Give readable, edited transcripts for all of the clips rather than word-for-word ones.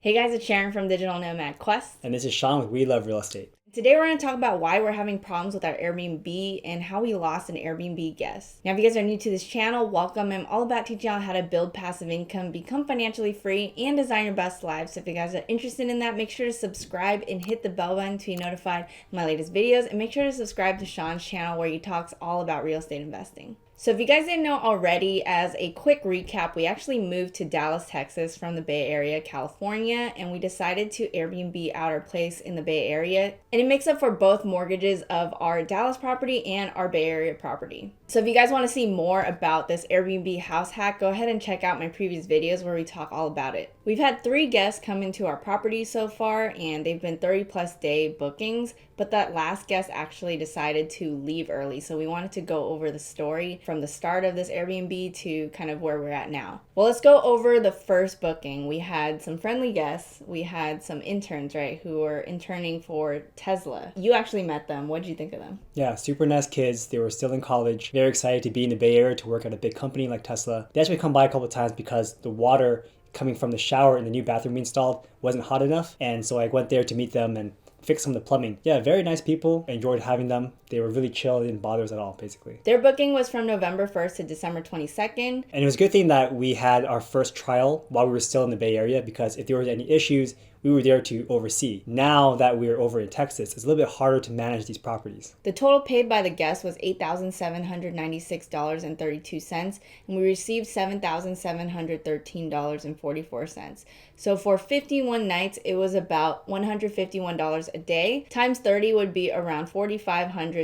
Hey guys, it's Sharon from Digital Nomad Quest. And this is Sean with We Love Real Estate. Today we're going to talk about why we're having problems with our Airbnb and how we lost an Airbnb guest. Now, if you guys are new to this channel, welcome. I'm all about teaching y'all how to build passive income, become financially free, and design your best life. So if you guys are interested in that, make sure to subscribe and hit the bell button to be notified of my latest videos. And make sure to subscribe to Sean's channel where he talks all about real estate investing. So if you guys didn't know already, as a quick recap, we actually moved to Dallas, Texas from the Bay Area, California, and we decided to Airbnb out our place in the Bay Area. And it makes up for both mortgages of our Dallas property and our Bay Area property. So if you guys want to see more about this Airbnb house hack, go ahead and check out my previous videos where we talk all about it. We've had 3 guests come into our property so far, and they've been 30+ day bookings, but that last guest actually decided to leave early. So we wanted to go over the story from the start of this Airbnb to kind of where we're at now. Well, let's go over the first booking. We had some friendly guests. We had some interns, right, who were interning for Tesla. You actually met them. What did you think of them? Yeah, super nice kids. They were still in college, very excited to be in the Bay Area to work at a big company like Tesla. They actually come by a couple of times because the water coming from the shower in the new bathroom we installed wasn't hot enough. And so I went there to meet them and fix some of the plumbing. Yeah, very nice people. Enjoyed having them. They were really chill. They didn't bother us at all, basically. Their booking was from November 1st to December 22nd. And it was a good thing that we had our first trial while we were still in the Bay Area, because if there were any issues, we were there to oversee. Now that we're over in Texas, it's a little bit harder to manage these properties. The total paid by the guest was $8,796.32, and we received $7,713.44. So for 51 nights, it was about $151 a day. Times 30 would be around $4,537.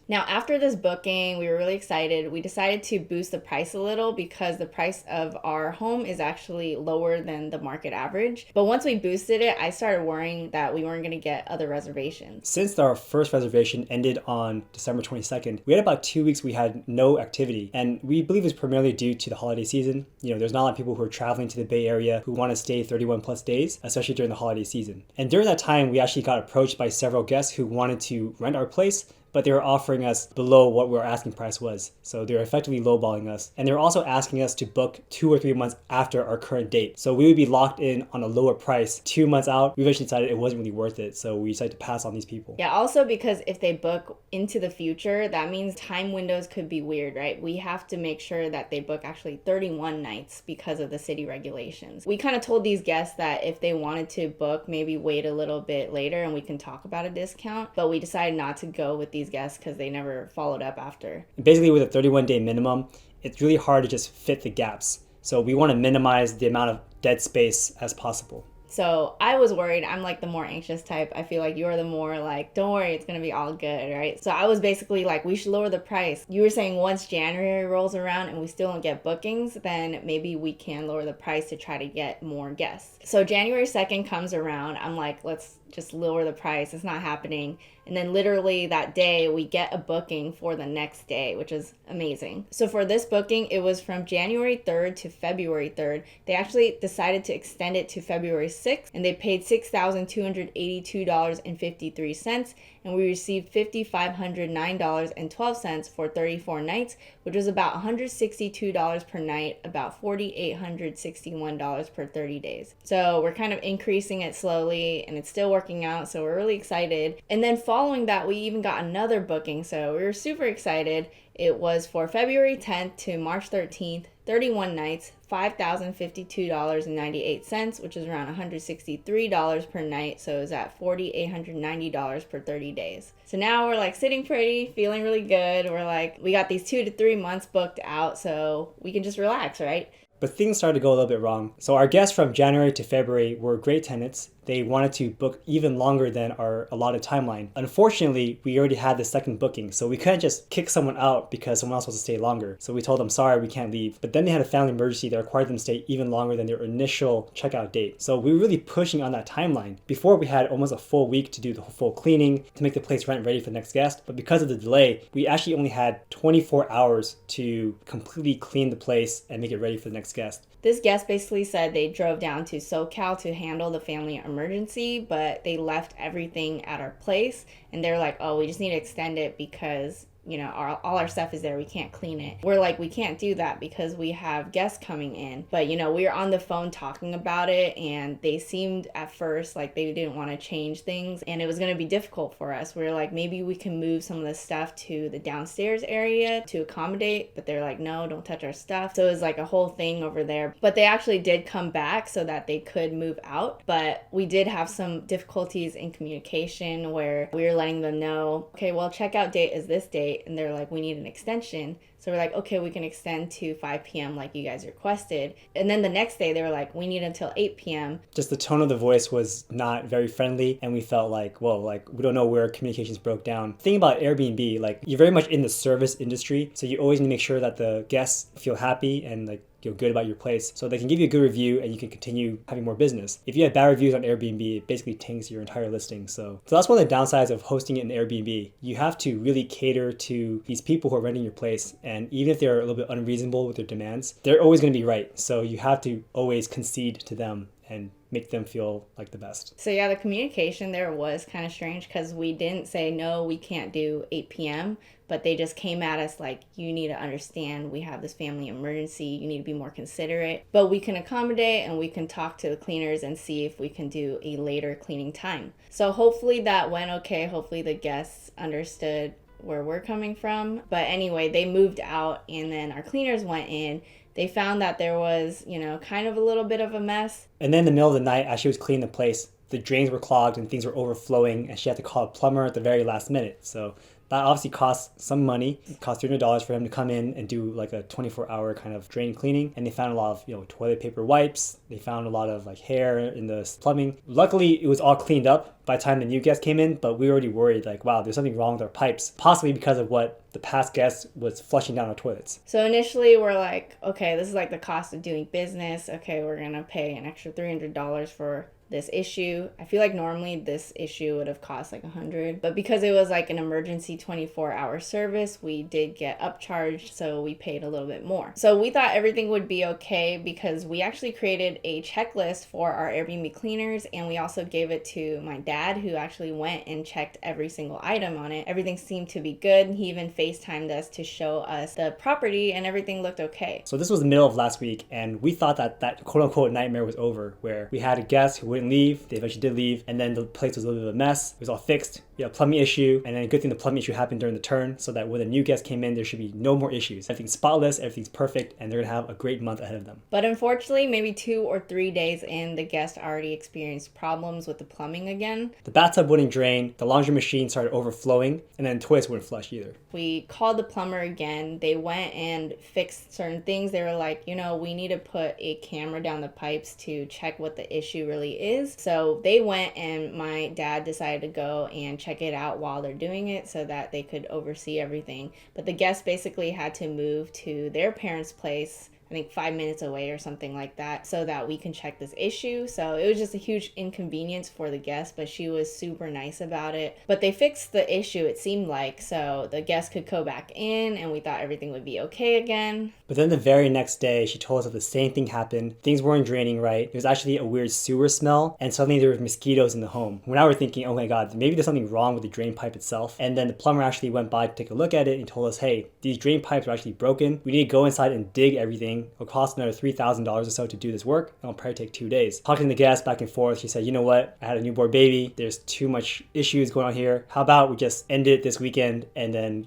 Now, after this booking, we were really excited. We decided to boost the price a little because the price of our home is actually lower than the market average. But once we boosted it, I started worrying that we weren't going to get other reservations. Since our first reservation ended on December 22nd, we had about 2 weeks we had no activity. And we believe it's primarily due to the holiday season. There's not a lot of people who are traveling to the Bay Area who want to stay 31+ days, especially during the holiday season. And during that time, we actually got approached by several guests who wanted to rent our place, but they were offering us below what our asking price was. So they were effectively lowballing us. And they were also asking us to book 2 or 3 months after our current date. So we would be locked in on a lower price 2 months out. We eventually decided it wasn't really worth it. So we decided to pass on these people. Yeah, also because if they book into the future, that means time windows could be weird, right? We have to make sure that they book actually 31 nights because of the city regulations. We kind of told these guests that if they wanted to book, maybe wait a little bit later and we can talk about a discount. But we decided not to go with these guests because they never followed up after. Basically, with a 31-day minimum, it's really hard to just fit the gaps. So we want to minimize the amount of dead space as possible. So I was worried. I'm like the more anxious type. I feel like you're the more like, don't worry, it's going to be all good, right? So I was basically like, we should lower the price. You were saying once January rolls around and we still don't get bookings, then maybe we can lower the price to try to get more guests. So January 2nd comes around. I'm like, let's just lower the price. It's not happening. And then literally that day we get a booking for the next day, which is amazing. So for this booking, it was from January 3rd to February 3rd. They actually decided to extend it to February 6th, and they paid $6,282.53, and we received $5,509.12 for 34 nights, which was about $162 per night, about $4,861 per 30 days. So we're kind of increasing it slowly, and it's still working out, so we're really excited. And then following that, we even got another booking, so we were super excited. It was for February 10th to March 13th, 31 nights, $5,052.98, which is around $163 per night, so it was at $4,890 per 30 days. So now we're like sitting pretty, feeling really good. We're like, we got these 2 to 3 months booked out, so we can just relax, right? But things started to go a little bit wrong. So our guests from January to February were great tenants. They wanted to book even longer than our allotted timeline. Unfortunately, we already had the second booking, so we couldn't just kick someone out because someone else wants to stay longer. So we told them, sorry, we can't leave. But then they had a family emergency that required them to stay even longer than their initial checkout date. So we were really pushing on that timeline. Before, we had almost a full week to do the full cleaning, to make the place rent ready for the next guest. But because of the delay, we actually only had 24 hours to completely clean the place and make it ready for the next guest. This guest basically said they drove down to SoCal to handle the family emergency, but they left everything at our place, and they're like, oh, we just need to extend it because all our stuff is there, we can't clean it. We're like, we can't do that because we have guests coming in. But we were on the phone talking about it, and they seemed at first like they didn't want to change things, and it was going to be difficult for us. We were like, maybe we can move some of the stuff to the downstairs area to accommodate, but they're like, no, don't touch our stuff. So it was like a whole thing over there. But they actually did come back so that they could move out. But we did have some difficulties in communication where we were letting them know, okay, well, checkout date is this date, and they're like, we need an extension. So we're like, okay, we can extend to 5 p.m. like you guys requested. And then the next day they were like, we need until 8 p.m. Just the tone of the voice was not very friendly, and we felt like, whoa, like we don't know where communications broke down. The thing about Airbnb, like you're very much in the service industry, so you always need to make sure that the guests feel happy and like good about your place, so they can give you a good review and you can continue having more business. If you have bad reviews on Airbnb, it basically tanks your entire listing. So that's one of the downsides of hosting it in Airbnb. You have to really cater to these people who are renting your place, and even if they're a little bit unreasonable with their demands, they're always going to be right. So you have to always concede to them and make them feel like the best. So yeah, the communication there was kind of strange because we didn't say, no, we can't do 8 p.m., but they just came at us like, you need to understand we have this family emergency, you need to be more considerate, but we can accommodate and we can talk to the cleaners and see if we can do a later cleaning time. So hopefully that went okay. Hopefully the guests understood where we're coming from. But anyway, they moved out, and then our cleaners went in. They found that there was, kind of a little bit of a mess. And then in the middle of the night, as she was cleaning the place, the drains were clogged and things were overflowing, and she had to call a plumber at the very last minute. So that obviously cost some money. It cost $300 for him to come in and do like a 24-hour kind of drain cleaning. And they found a lot of, toilet paper wipes. They found a lot of like hair in the plumbing. Luckily, it was all cleaned up by the time the new guest came in, but we were already worried like, wow, there's something wrong with our pipes, possibly because of what the past guest was flushing down our toilets. So initially we're like, okay, this is like the cost of doing business. Okay, we're gonna pay an extra $300 for this issue. I feel like normally this issue would have cost like $100, but because it was like an emergency 24-hour service, we did get upcharged, so we paid a little bit more. So we thought everything would be okay because we actually created a checklist for our Airbnb cleaners, and we also gave it to my dad, who actually went and checked every single item on it. Everything seemed to be good. He even FaceTimed us to show us the property, and everything looked okay. So this was the middle of last week, and we thought that quote-unquote nightmare was over, where we had a guest who wouldn't leave. They eventually did leave, and then the place was a little bit of a mess. It was all fixed. We had a plumbing issue, and then a good thing the plumbing issue happened during the turn, so that when the new guest came in, there should be no more issues. Everything's spotless, everything's perfect, and they're gonna have a great month ahead of them. But unfortunately, maybe 2 or 3 days in, the guest already experienced problems with the plumbing again. The bathtub wouldn't drain, the laundry machine started overflowing, and then the toilets wouldn't flush either. We called the plumber again. They went and fixed certain things. They were like, we need to put a camera down the pipes to check what the issue really is. So they went, and my dad decided to go and check it out while they're doing it so that they could oversee everything. But the guests basically had to move to their parents' place, I think 5 minutes away or something like that, so that we can check this issue. So it was just a huge inconvenience for the guest, but she was super nice about it. But they fixed the issue, it seemed like, so the guest could go back in, and we thought everything would be okay again. But then the very next day, she told us that the same thing happened. Things weren't draining right. There was actually a weird sewer smell, and suddenly there were mosquitoes in the home. Now we're thinking, oh my God, maybe there's something wrong with the drain pipe itself. And then the plumber actually went by to take a look at it and told us, hey, these drain pipes are actually broken. We need to go inside and dig everything. It'll cost another $3,000 or so to do this work, and it'll probably take 2 days. Talking to the guest back and forth, she said, you know what? I had a newborn baby. There's too much issues going on here. How about we just end it this weekend, and then,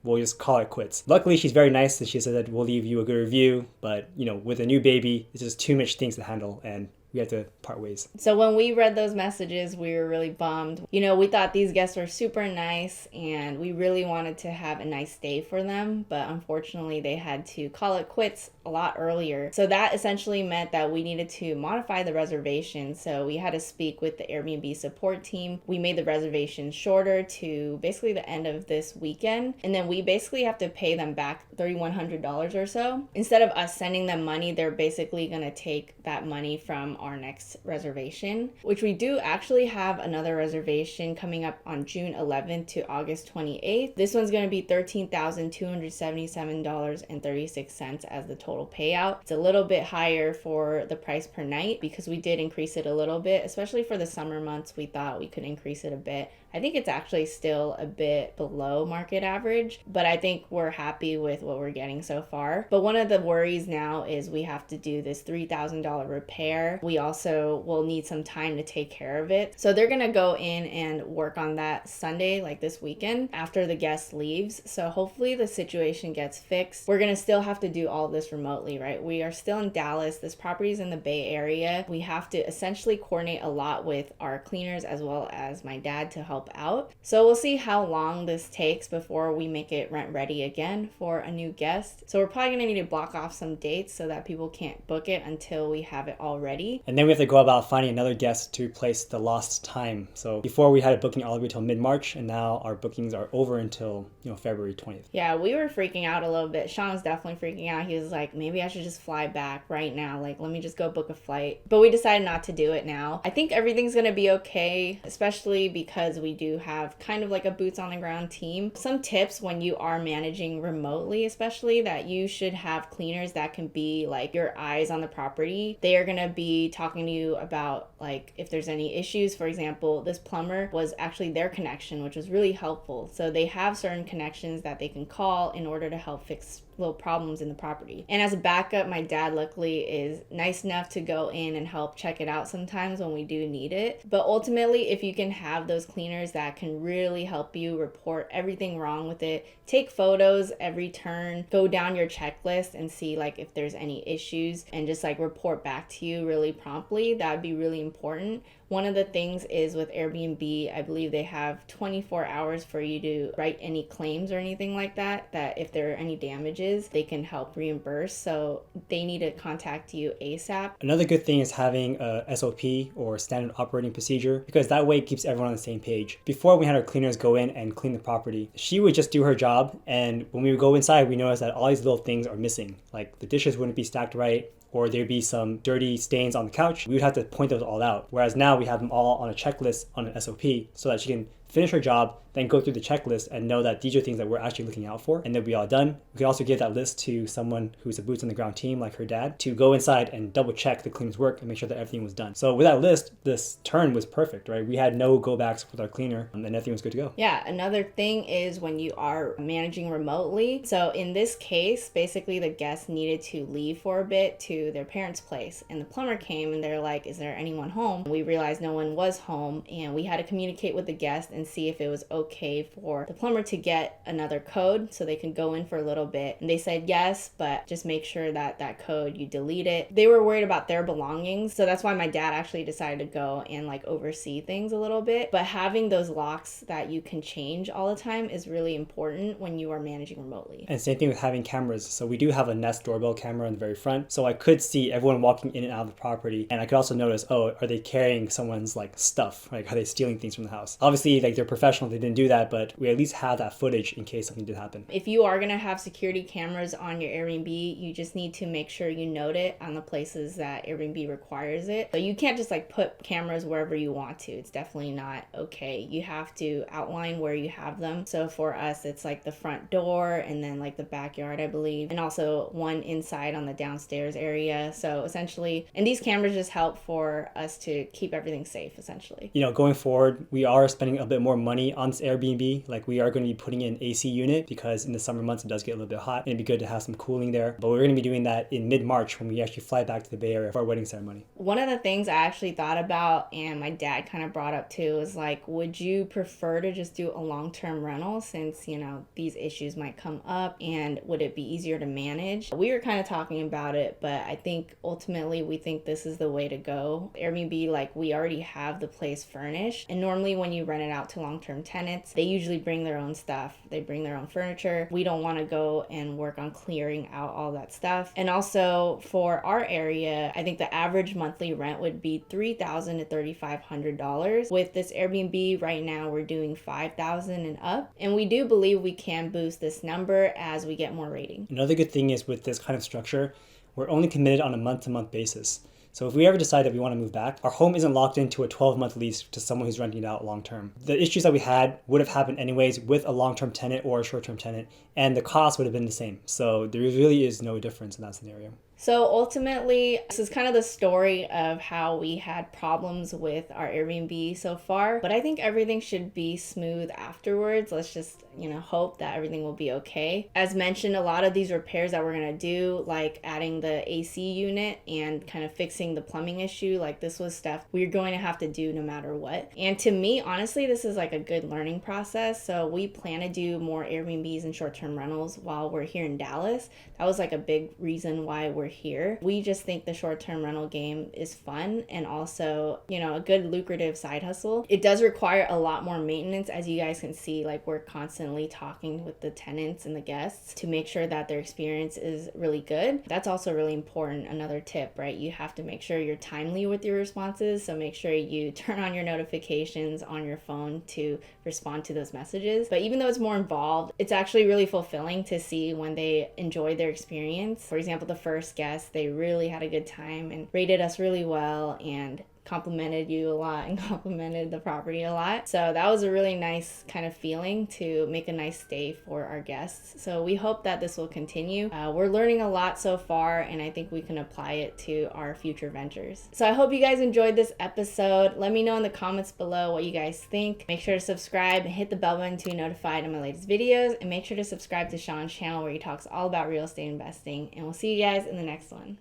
we'll just call it quits. Luckily, she's very nice, and she said that we'll leave you a good review, but, with a new baby, it's just too much things to handle, and we had to part ways. So when we read those messages, we were really bummed. We thought these guests were super nice, and we really wanted to have a nice stay for them, but unfortunately they had to call it quits a lot earlier. So that essentially meant that we needed to modify the reservation. So we had to speak with the Airbnb support team. We made the reservation shorter to basically the end of this weekend, and then we basically have to pay them back $3,100 or so. Instead of us sending them money, they're basically going to take that money from our next reservation, which we do actually have another reservation coming up on June 11th to August 28th. This one's going to be $13,277.36 as the total total payout. It's a little bit higher for the price per night because we did increase it a little bit, especially for the summer months. We thought we could increase it a bit. I think it's actually still a bit below market average, but I think we're happy with what we're getting so far. But one of the worries now is we have to do this $3,000 repair. We also will need some time to take care of it. So they're going to go in and work on that Sunday, like this weekend, after the guest leaves. So hopefully the situation gets fixed. We're going to still have to do all of this remotely, right? We are still in Dallas. This property is in the Bay Area. We have to essentially coordinate a lot with our cleaners as well as my dad to help out. So we'll see how long this takes before we make it rent ready again for a new guest. So we're probably going to need to block off some dates so that people can't book it until we have it all ready. And then we have to go about finding another guest to replace the lost time. So before we had a booking all the way till mid-March, and now our bookings are over until February 20th. Yeah, we were freaking out a little bit. Sean was definitely freaking out. He was like, maybe I should just fly back right now. Like, let me just go book a flight. But we decided not to do it now. I think everything's going to be okay, especially because we do have kind of like a boots on the ground team. Some tips when you are managing remotely, especially, that you should have cleaners that can be like your eyes on the property. They are going to be talking to you about like if there's any issues. For example, this plumber was actually their connection, which was really helpful. So they have certain connections that they can call in order to help fix little problems in the property. And as a backup, my dad luckily is nice enough to go in and help check it out sometimes when we do need it. But ultimately, if you can have those cleaners that can really help you report everything wrong with it, take photos every turn, go down your checklist and see like if there's any issues and just like report back to you really promptly, that would be really important. One of the things is with Airbnb, I believe they have 24 hours for you to write any claims or anything like that, that if there are any damages, they can help reimburse. So they need to contact you ASAP. Another good thing is having a SOP or standard operating procedure, because that way it keeps everyone on the same page. Before we had our cleaners go in and clean the property, she would just do her job. And when we would go inside, we noticed that all these little things are missing. Like the dishes wouldn't be stacked right, or there'd be some dirty stains on the couch. We would have to point those all out. Whereas now we have them all on a checklist on an SOP so that she can finish her job, then go through the checklist and know that these are things that we're actually looking out for, and they'll be all done. We could also give that list to someone who's a boots on the ground team like her dad to go inside and double check the cleaner's work and make sure that everything was done. So with that list, this turn was perfect, right? We had no go backs with our cleaner and everything was good to go. Yeah, another thing is when you are managing remotely. So in this case, basically the guests needed to leave for a bit to their parents' place, and the plumber came and they're like, is there anyone home? We realized no one was home, and we had to communicate with the guest and see if it was okay for the plumber to get another code so they can go in for a little bit. And they said yes, but just make sure that that code, you delete it. They were worried about their belongings, so that's why my dad actually decided to go and like oversee things a little bit. But having those locks that you can change all the time is really important when you are managing remotely. And same thing with having cameras. So we do have a Nest doorbell camera in the very front, so I could see everyone walking in and out of the property, and I could also notice, oh, are they carrying someone's like stuff? Like, are they stealing things from the house? Obviously, like, they're professional, they didn't do that, but we at least have that footage in case something did happen. If you are going to have security cameras on your Airbnb, you just need to make sure you note it on the places that Airbnb requires it. So you can't just like put cameras wherever you want to. It's definitely not okay. You have to outline where you have them. So for us, it's like the front door and then like the backyard, I believe, and also one inside on the downstairs area. So essentially, and these cameras just help for us to keep everything safe, essentially. Going forward, we are spending a bit more money on this Airbnb. Like, we are going to be putting in an AC unit because in the summer months it does get a little bit hot and it'd be good to have some cooling there. But we're going to be doing that in mid-March when we actually fly back to the Bay Area for our wedding ceremony. One of the things I actually thought about and my dad kind of brought up too is like, would you prefer to just do a long-term rental since, these issues might come up, and would it be easier to manage? We were kind of talking about it, but I think ultimately we think this is the way to go. Airbnb, like, we already have the place furnished, and normally when you rent it out to long-term tenants, they usually bring their own stuff. They bring their own furniture. We don't want to go and work on clearing out all that stuff. And also for our area, I think the average monthly rent would be $3,000 to $3,500. With this Airbnb right now, we're doing $5,000 and up. And we do believe we can boost this number as we get more rating. Another good thing is with this kind of structure, we're only committed on a month-to-month basis. So if we ever decide that we want to move back, our home isn't locked into a 12-month lease to someone who's renting it out long-term. The issues that we had would have happened anyways with a long-term tenant or a short-term tenant, and the cost would have been the same. So there really is no difference in that scenario. So ultimately, this is kind of the story of how we had problems with our Airbnb so far, but I think everything should be smooth afterwards. Let's just, hope that everything will be okay. As mentioned, a lot of these repairs that we're going to do, like adding the AC unit and kind of fixing the plumbing issue, like this was stuff we're going to have to do no matter what. And to me, honestly, this is like a good learning process. So we plan to do more Airbnbs and short-term rentals while we're here in Dallas. That was like a big reason why we're here. We just think the short-term rental game is fun and also, a good lucrative side hustle. It does require a lot more maintenance, as you guys can see. Like, we're constantly talking with the tenants and the guests to make sure that their experience is really good. That's also really important. Another tip, right? You have to make sure you're timely with your responses. So make sure you turn on your notifications on your phone to respond to those messages. But even though it's more involved, it's actually really fulfilling to see when they enjoy their experience. For example, the first guest, they really had a good time and rated us really well and complimented you a lot and complimented the property a lot. So that was a really nice kind of feeling to make a nice stay for our guests. So we hope that this will continue. We're learning a lot so far, and I think we can apply it to our future ventures. So I hope you guys enjoyed this episode. Let me know in the comments below what you guys think. Make sure to subscribe and hit the bell button to be notified of my latest videos, and make sure to subscribe to Sean's channel where he talks all about real estate investing. And we'll see you guys in the next one.